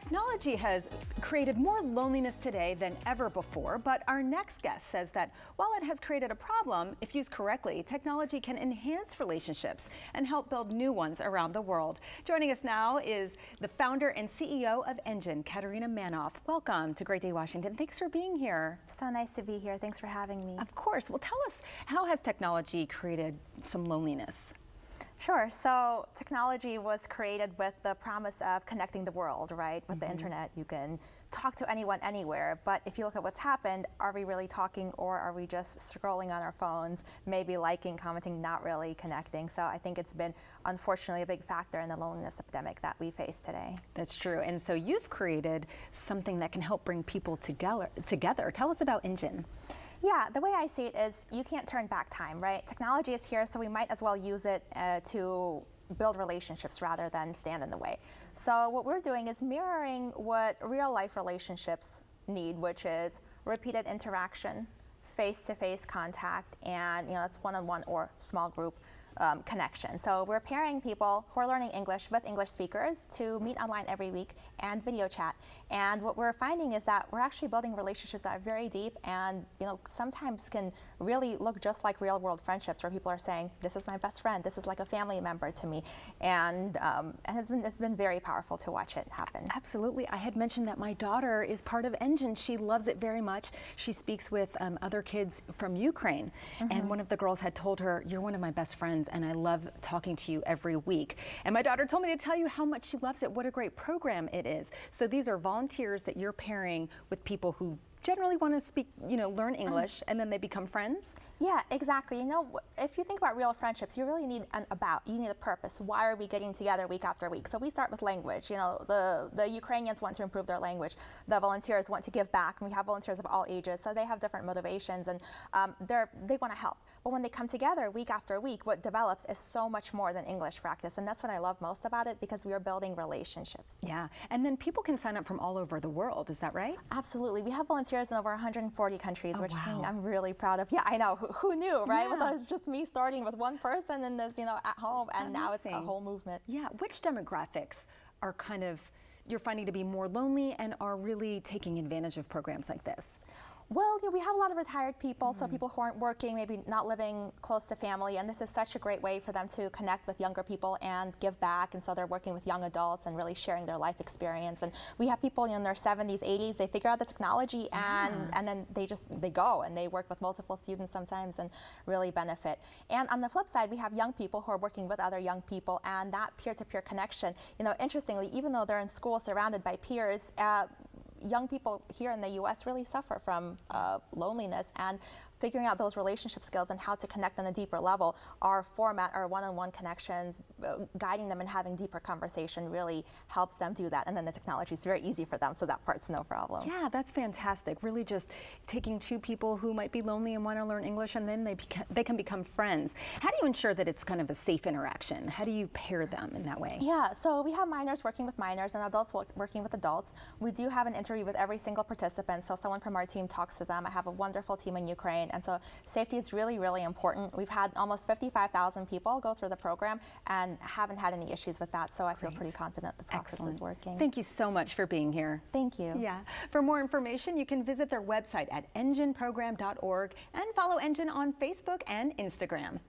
Technology has created more loneliness today than ever before, but our next guest says that while it has created a problem, if used correctly, technology can enhance relationships and help build new ones around the world. Joining us now is the founder and CEO of ENGin, Katerina Manoff. Welcome to Great Day, Washington. Thanks for being here. So nice to be here. Thanks for having me. Of course. Well, tell us, how has technology created some loneliness? Sure. So technology was created with the promise of connecting the world, right? With the internet, you can talk to anyone anywhere. But if you look at what's happened, are we really talking, or are we just scrolling on our phones, maybe liking, commenting, not really connecting? So I think it's been, unfortunately, a big factor in the loneliness epidemic that we face today. That's true. And so you've created something that can help bring people together. Tell us about ENGin. Yeah, the way I see it is you can't turn back time, right? Technology is here, so we might as well use it to build relationships rather than stand in the way. So what we're doing is mirroring what real life relationships need, which is repeated interaction, face-to-face contact, and that's one-on-one or small group connection. So we're pairing people who are learning English with English speakers to meet online every week and video chat. And what we're finding is that we're actually building relationships that are very deep and sometimes can really look just like real world friendships, where people are saying, this is my best friend, this is like a family member to me. And it's been very powerful to watch it happen. Absolutely. I had mentioned that my daughter is part of ENGin. She loves it very much. She speaks with other kids from Ukraine. And one of the girls had told her, you're one of my best friends, and I love talking to you every week. And my daughter told me to tell you how much she loves it, what a great program it is. So these are volunteers that you're pairing with people who generally want to speak, learn English, and then they become friends? Yeah, exactly. If you think about real friendships, you really need you need a purpose. Why are we getting together week after week? So we start with language. The Ukrainians want to improve their language. The volunteers want to give back, and we have volunteers of all ages, so they have different motivations, and they want to help. But when they come together week after week, what develops is so much more than English practice, and that's what I love most about it, because we are building relationships. Yeah, and then people can sign up from all over the world, is that right? Absolutely. We have volunteers in over 140 countries, which is something wow. I'm really proud of. Yeah, I know. Who knew, right? Yeah. It's just me starting with one person in this, at home, and now it's a whole movement. Yeah. Which demographics are you're finding to be more lonely and are really taking advantage of programs like this? Well, we have a lot of retired people, so people who aren't working, maybe not living close to family, and this is such a great way for them to connect with younger people and give back, and so they're working with young adults and really sharing their life experience. And we have people in their 70s, 80s, they figure out the technology, and then they go and they work with multiple students sometimes and really benefit. And on the flip side, we have young people who are working with other young people, and that peer-to-peer connection, interestingly, even though they're in school surrounded by peers, young people here in the U.S. really suffer from loneliness, and figuring out those relationship skills and how to connect on a deeper level, our format, our one-on-one connections, guiding them and having deeper conversation really helps them do that. And then the technology is very easy for them, so that part's no problem. Yeah, that's fantastic. Really just taking two people who might be lonely and want to learn English, and then they can become friends. How do you ensure that it's kind of a safe interaction? How do you pair them in that way? Yeah, so we have minors working with minors and adults working with adults. We do have an interview with every single participant, so someone from our team talks to them. I have a wonderful team in Ukraine, and so safety is really, really important. We've had almost 55,000 people go through the program and haven't had any issues with that, so I feel pretty confident the process is working. Thank you so much for being here. Thank you. Yeah. For more information, you can visit their website at enginprogram.org and follow ENGin on Facebook and Instagram.